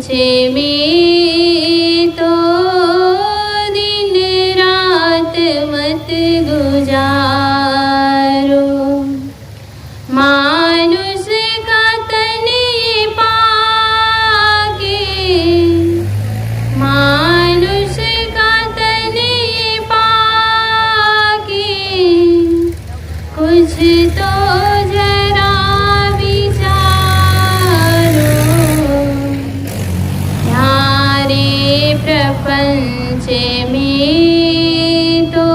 पंचमी तो दिन रात मत गुजारो। मानुष का तन पाके, मानुष का तन पाके कुछ तो जरा विचारो। यारे प्रपंच में तो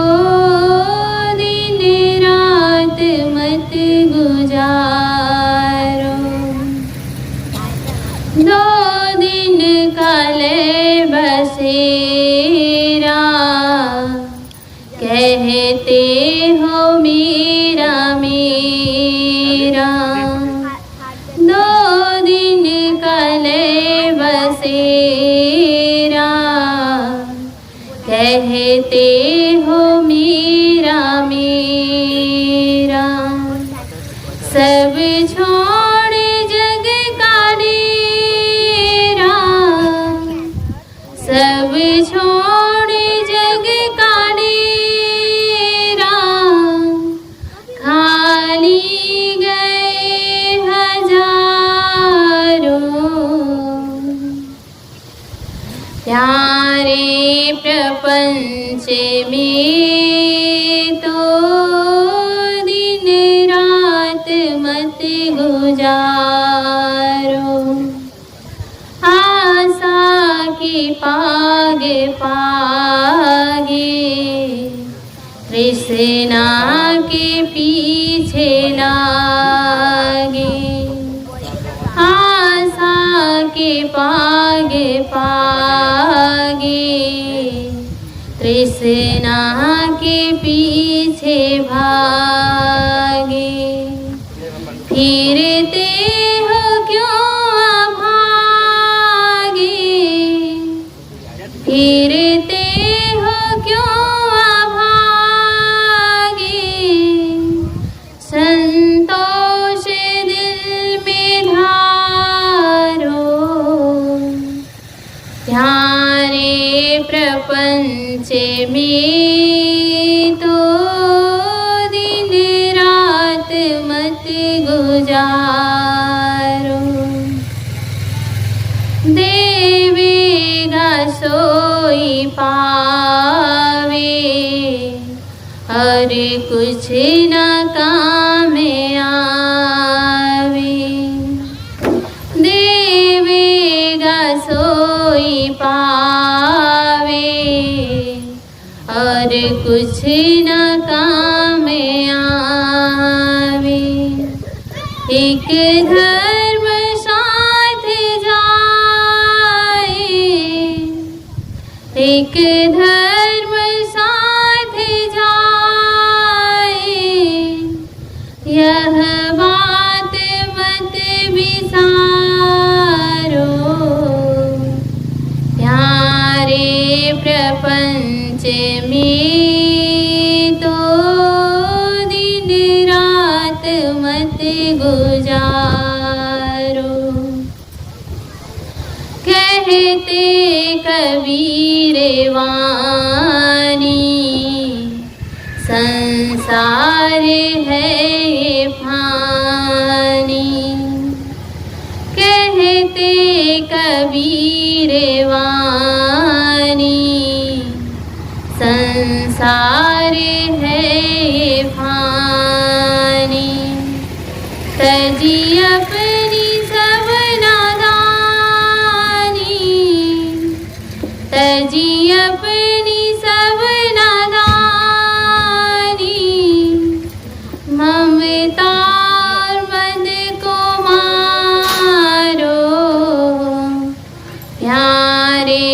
दिन रात मत गुजारो। दो दिन काले बसेरा कहते हो मेरा मेरा। दो दिन काले बसेरा कहते हो मेरा मेरा। सब छोड़ जग का डेरा, सब छोड़ जग का डेरा। खाली गए हजारों। प्यारे प्रपंच में तो दिन रात मत गुजारो। आशा की पाग पागे तृष्णा के पीछे लागे। आशा के पाग पागे तृष्णा के पीछे भागे। फिरते हो क्यों अभागे, फिरते हो क्यों अभागे। संतोष दिल में धारो। प्यारे प्रपंच में तो दिन रात मत गुजारो। देवेगा सोई पावे और कुछ न काम आवे। देवेगा सोई पावे और कुछ न काम आवे। एक धर्म साथ जाए, एक धर्म साथ जाए। यह बात मत विसारो। प्यारे प्रपंच में तो दिन रात मत गुजारो। कहते कबीर वाणी संसार है ये फानी। कहते कबीर वाणी संसार है ये फानी। तजी अपनी सब नादानी, तजी अपनी सब नादानी। ममता और मद को मारो। प्यारे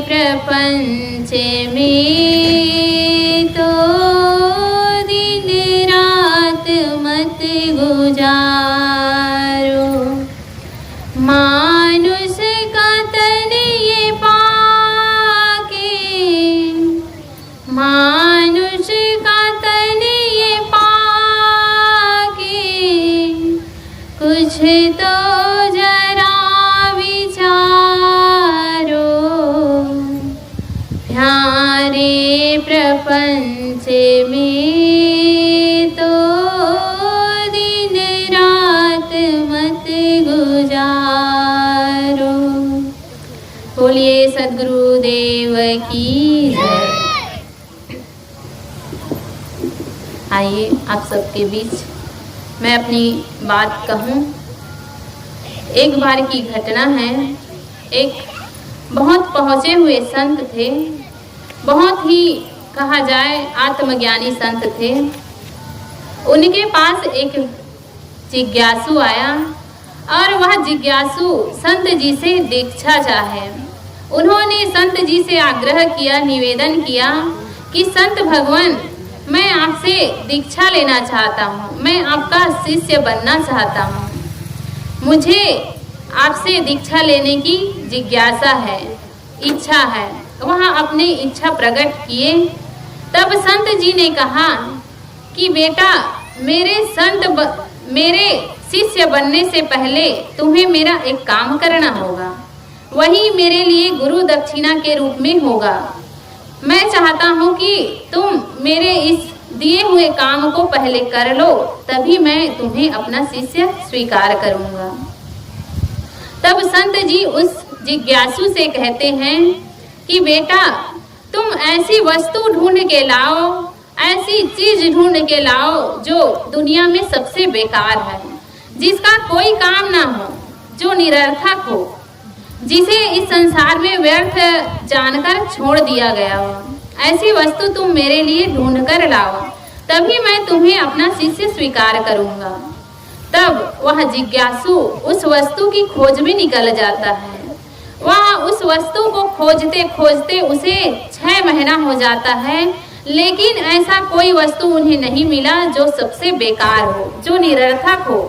प्रपंच में तो दिन रात मत गुजारो। मानुष का तन ये पाके, मानुष का तन ये पाके कुछ तो जरा विचार। सद्गुरुदेव की जय। आइए आप सबके बीच मैं अपनी बात कहूँ। एक बार की घटना है। एक बहुत पहुँचे हुए संत थे, बहुत ही कहा जाए आत्मज्ञानी संत थे। उनके पास एक जिज्ञासु आया और वह जिज्ञासु संत जी से दीक्षा चाहे। उन्होंने संत जी से आग्रह किया, निवेदन किया कि संत भगवान, मैं आपसे दीक्षा लेना चाहता हूँ, मैं आपका शिष्य बनना चाहता हूँ, मुझे आपसे दीक्षा लेने की जिज्ञासा है, इच्छा है। वहाँ अपनी इच्छा प्रकट किए। तब संत जी ने कहा कि बेटा, मेरे शिष्य बनने से पहले तुम्हें मेरा एक काम करना होगा, वही मेरे लिए गुरु दक्षिणा के रूप में होगा। मैं चाहता हूँ कि तुम मेरे इस दिए हुए काम को पहले कर लो, तभी मैं तुम्हें अपना शिष्य स्वीकार करूँगा। तब संत जी उस जिज्ञासु से कहते हैं कि बेटा, तुम ऐसी वस्तु ढूंढ के लाओ, ऐसी चीज ढूंढ के लाओ जो दुनिया में सबसे बेकार है, जिसका कोई काम ना हो, जो निरर्थक हो, जिसे इस संसार में व्यर्थ जानकर छोड़ दिया गया हो। ऐसी वस्तु तुम मेरे लिए ढूंढ कर लाओ, तभी मैं तुम्हें अपना शिष्य स्वीकार करूंगा। तब वह जिज्ञासु उस वस्तु की खोज में निकल जाता है। वह उस वस्तु को खोजते खोजते उसे 6 महीना हो जाता है, लेकिन ऐसा कोई वस्तु उन्हें नहीं मिला जो सबसे बेकार हो, जो निरर्थक हो,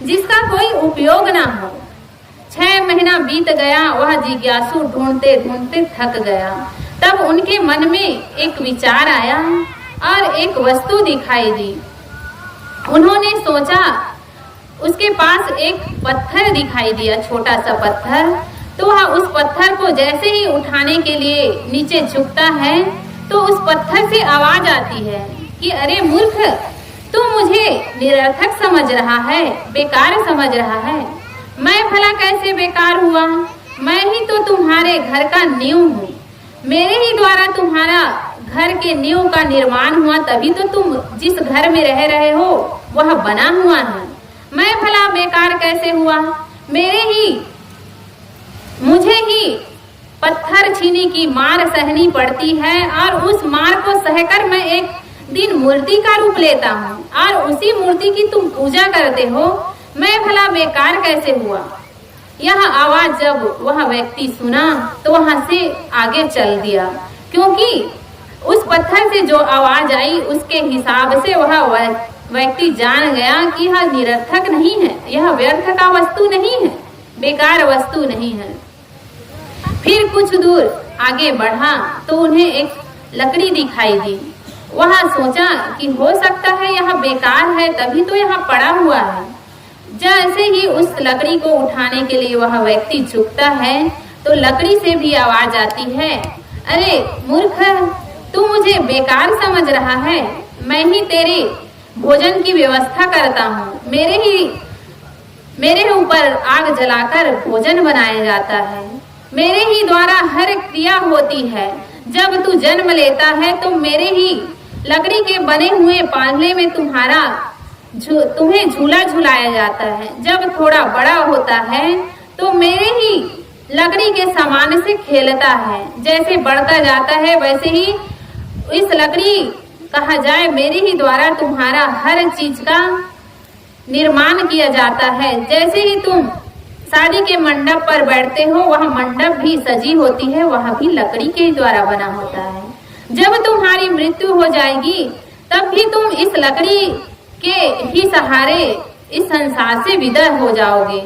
जिसका कोई उपयोग ना हो। 6 महीना बीत गया। वह जिज्ञासु ढूंढते ढूंढते थक गया। तब उनके मन में एक विचार आया और एक वस्तु दिखाई दी। उन्होंने सोचा, उसके पास एक पत्थर दिखाई दिया, छोटा सा पत्थर। तो वह उस पत्थर को जैसे ही उठाने के लिए नीचे झुकता है तो उस पत्थर से आवाज आती है कि अरे मूर्ख, तू मुझे निरर्थक समझ रहा है, बेकार समझ रहा है। मैं भला कैसे बेकार हुआ? मैं ही तो तुम्हारे घर का नींव हूँ, मेरे ही द्वारा तुम्हारा घर के नींव का निर्माण हुआ, तभी तो तुम जिस घर में रह रहे हो वह बना हुआ है। मैं भला बेकार कैसे हुआ? मुझे ही पत्थर छीने की मार सहनी पड़ती है और उस मार को सहकर मैं एक दिन मूर्ति का रूप लेता हूँ और उसी मूर्ति की तुम पूजा करते हो। मैं भला बेकार कैसे हुआ? यह आवाज जब वह व्यक्ति सुना तो वहां से आगे चल दिया, क्योंकि उस पत्थर से जो आवाज आई उसके हिसाब से वह व्यक्ति जान गया कि यह निरर्थक नहीं है, यह व्यर्थ का वस्तु नहीं है, बेकार वस्तु नहीं है। फिर कुछ दूर आगे बढ़ा तो उन्हें एक लकड़ी दिखाई दी। वह सोचा कि हो सकता है यह बेकार है, तभी तो यहाँ पड़ा हुआ है। जैसे ही उस लकड़ी को उठाने के लिए वह व्यक्ति झुकता है तो लकड़ी से भी आवाज आती है, अरे मूर्ख, तू मुझे बेकार समझ रहा है, मैं ही तेरे भोजन की व्यवस्था करता हूँ, मेरे ऊपर आग जलाकर भोजन बनाया जाता है, मेरे ही द्वारा हर क्रिया होती है। जब तू जन्म लेता है तो मेरे ही लकड़ी के बने हुए पालने में तुम्हें झूला झुलाया जाता है। जब थोड़ा बड़ा होता है तो मेरे ही लकड़ी के सामान से खेलता है। जैसे बढ़ता जाता है वैसे ही इस लकड़ी कहा जाए मेरे ही द्वारा तुम्हारा हर चीज का निर्माण किया जाता है। जैसे ही तुम शादी के मंडप पर बैठते हो, वह मंडप भी सजी होती है, वह भी लकड़ी के द्वारा बना होता है। जब तुम्हारी मृत्यु हो जाएगी तब भी तुम इस लकड़ी के ही सहारे इस संसार से विदा हो जाओगे।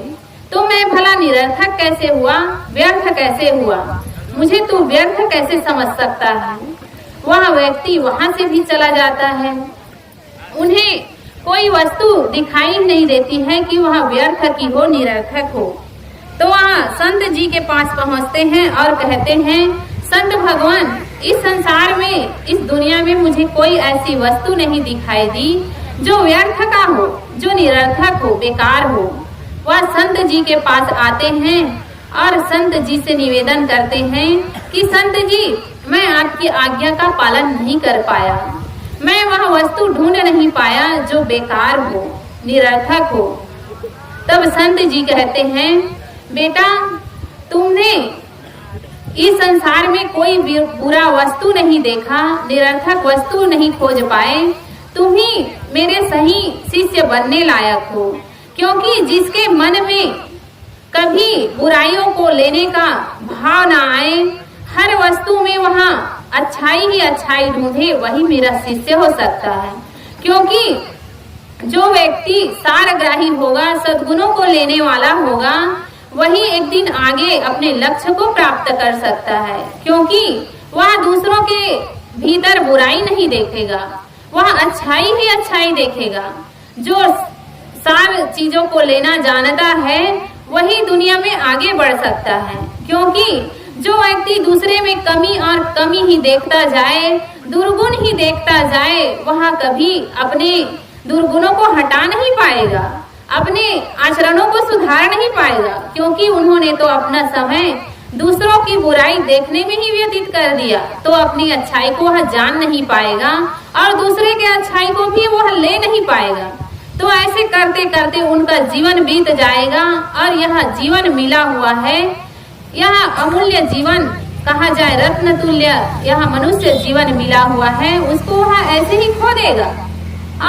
तो मैं भला निरर्थक कैसे हुआ, व्यर्थ कैसे हुआ, मुझे तू व्यर्थ कैसे समझ सकता है? वह व्यक्ति वहां से भी चला जाता है। उन्हें कोई वस्तु दिखाई नहीं देती है कि वह व्यर्थ की हो, निरर्थक हो। तो वहाँ संत जी के पास पहुँचते हैं और कहते हैं, संत भगवान, इस संसार में, इस दुनिया में मुझे कोई ऐसी वस्तु नहीं दिखाई दी जो व्यर्थ का हो, जो निरर्थक हो, बेकार हो। वह संत जी के पास आते हैं और संत जी से निवेदन करते हैं कि संत जी, मैं आपकी आज्ञा का पालन नहीं कर पाया, मैं वह वस्तु ढूंढ नहीं पाया जो बेकार हो, निरर्थक हो। तब संत जी कहते हैं, बेटा, तुमने इस संसार में कोई बुरा वस्तु नहीं देखा, निरर्थक वस्तु नहीं खोज पाए, तुम ही मेरे सही शिष्य बनने लायक हो। क्योंकि जिसके मन में कभी बुराइयों को लेने का भाव ना आए, हर वस्तु में वहाँ अच्छाई ही अच्छाई ढूंढे, वही मेरा शिष्य हो सकता है। क्योंकि जो व्यक्ति सारग्राही होगा, सद्गुणों को लेने वाला होगा, वही एक दिन आगे अपने लक्ष्य को प्राप्त कर सकता है। क्योंकि वह दूसरों के भीतर बुराई नहीं देखेगा, वह अच्छाई ही अच्छाई देखेगा। जो सार चीजों को लेना जानता है, वही दुनिया में आगे बढ़ सकता है। क्योंकि जो व्यक्ति दूसरे में कमी और कमी ही देखता जाए, दुर्गुण ही देखता जाए, वह कभी अपने दुर्गुणों को हटा नहीं पाएगा, अपने आचरणों को सुधार नहीं पाएगा। क्योंकि उन्होंने तो अपना समय दूसरों की बुराई देखने में ही व्यतीत कर दिया, तो अपनी अच्छाई को वह जान नहीं पाएगा और दूसरे के अच्छाई को भी वह ले नहीं पाएगा। तो ऐसे करते करते उनका जीवन बीत जाएगा और यह जीवन मिला हुआ है, यह अमूल्य जीवन कहा जाए, रत्न तुल्य यह मनुष्य जीवन मिला हुआ है, उसको वह ऐसे ही खो देगा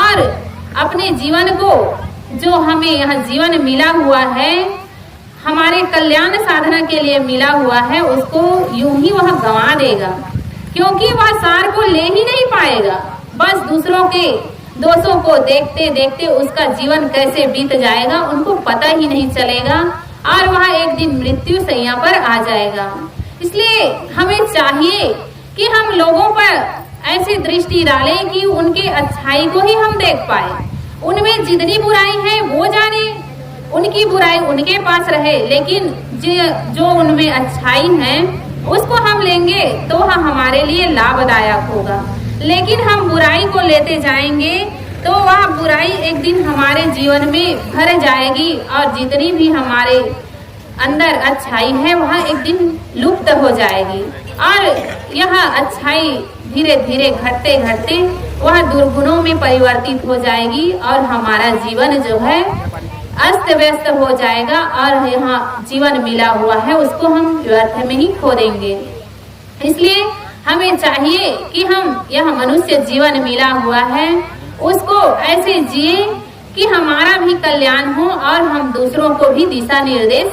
और अपने जीवन को, जो हमें यह जीवन मिला हुआ है, हमारे कल्याण साधना के लिए मिला हुआ है, उसको यूं ही वह गंवा देगा। क्योंकि वह सार को ले ही नहीं पाएगा, बस दूसरों के दोषों को देखते देखते उसका जीवन कैसे बीत जाएगा उनको पता ही नहीं चलेगा और वह एक दिन मृत्यु शैया पर आ जाएगा। इसलिए हमें चाहिए कि हम लोगों पर ऐसी दृष्टि डालें कि उनके अच्छाई को ही हम देख पाए। उनमें जितनी बुराई है वो जाने, उनकी बुराई उनके पास रहे, लेकिन जो उनमें अच्छाई है उसको हम लेंगे तो वह हमारे लिए लाभदायक होगा। लेकिन हम बुराई को लेते जाएंगे तो वह बुराई एक दिन हमारे जीवन में भर जाएगी और जितनी भी हमारे अंदर अच्छाई है वह एक दिन लुप्त हो जाएगी और यह अच्छाई धीरे धीरे घटते घटते वह दुर्गुणों में परिवर्तित हो जाएगी और हमारा जीवन जो है अस्त व्यस्त हो जाएगा और यहाँ जीवन मिला हुआ है उसको हम व्यर्थ में ही खो देंगे। इसलिए हमें चाहिए कि हम यह मनुष्य जीवन मिला हुआ है उसको ऐसे जिए कि हमारा भी कल्याण हो और हम दूसरों को भी दिशा निर्देश